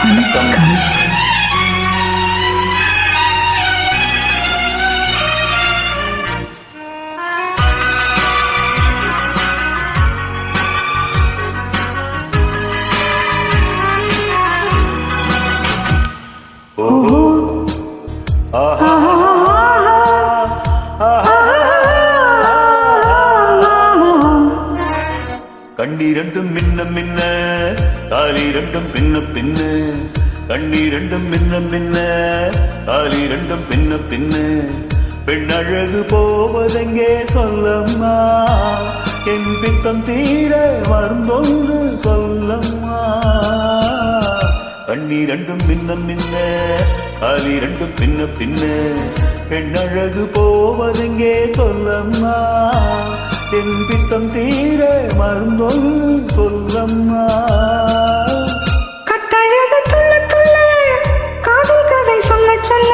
வணக்கம். கண்ணீரண்டும் மின்ன மின்ன காலிரண்டும் பின்ன பின்ன கண்ணீரண்டும் மின்ன மின்ன காலிரண்டும் பின்ன பின்ன பெண்ணழகு போவதெங்கே சொல்லம்மா என் பித்தம் தீர மருந்தொன்று சொல்லம்மா கண்ணீரண்டும் மின்ன மின்ன காலிரண்டும் பின்ன பின்ன பெண்ணழகு போவதெங்கே சொல்லம்மா என் பித்தம் தீர மருந்தொன்று சொல்லம்மா கட்டழகு துள்ள துள்ள காதல் கதை சொல்ல சொல்ல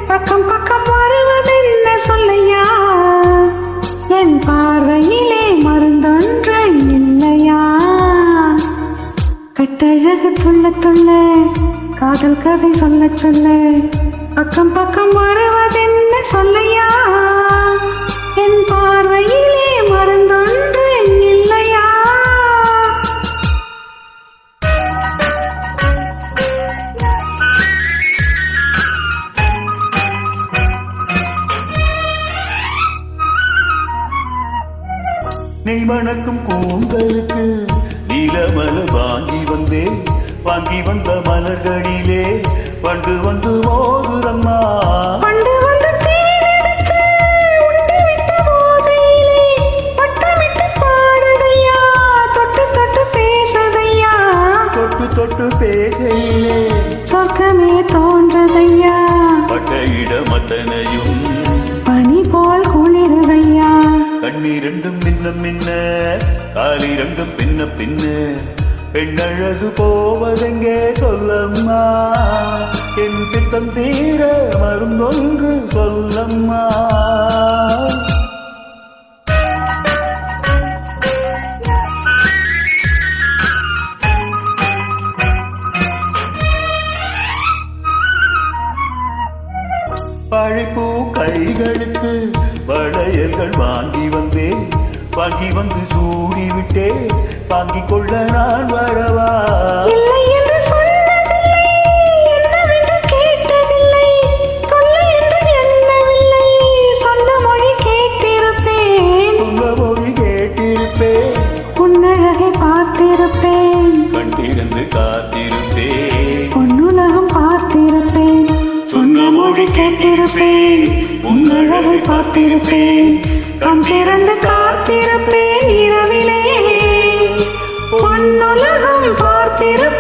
பக்கம் பக்கம் வருவதென்ன சொல்லையா என் பார்வையிலே மருந்தொன்று இல்லையா கட்டழகு துள்ள துள்ள காதல் கதை சொல்ல சொல்ல பக்கம் பக்கம் வருவதென்ன சொல்லையா என் பார்வையிலே மருந்தொன்று இல்லையா நெய் மணக்கும் கூந்தலுக்கு நீலமலர் வாங்கி வந்த மலர்களிலே பண்டு வந்து மோதுரம்மா பண்டு வந்து தேனெடுத்து உண்டு விட்ட போதையிலே பட்டமிட்டு பாடுதையா தொட்டு தொட்டு பேசுதையா தொட்டு தொட்டு பேசையிலே சொர்க்கமே தோன்றதையா பட்ட இடமத்தனையும் பனி போல் குளிருதையா கண்ணீரண்டும் மின்ன மின்ன காலிரண்டும் பின்ன பின்ன பெண்ணழகு போவதெங்கே சொல்லம்மா என் பித்தம் தீர மருந்தொன்று சொல்லம்மா பழைப்பூ கைகளுக்கு வளையல்கள் வாங்கி வந்து சூடிவிட்டே வாங்கிக் கொள்ள நான் வரவா இல்லை என்று சொன்னதில்லை என்னவென்று கேட்டதில்லை தொல்லை என்று எண்ணவில்லை சொன்ன மொழி கேட்டிருப்பேன் உன்னழகை பார்த்திருப்பேன் கண்டிருந்து காத்திருப்பேன் பொன்னுலகம் பார்த்திருப்பேன் சொன்ன மொழி கேட்டிருப்பேன் உன்னழகை பார்த்திருப்பேன் கண் திறந்து காத்திருப்பேன் இரவிலே பொன்னுலகம் பார்த்திருப்பேன்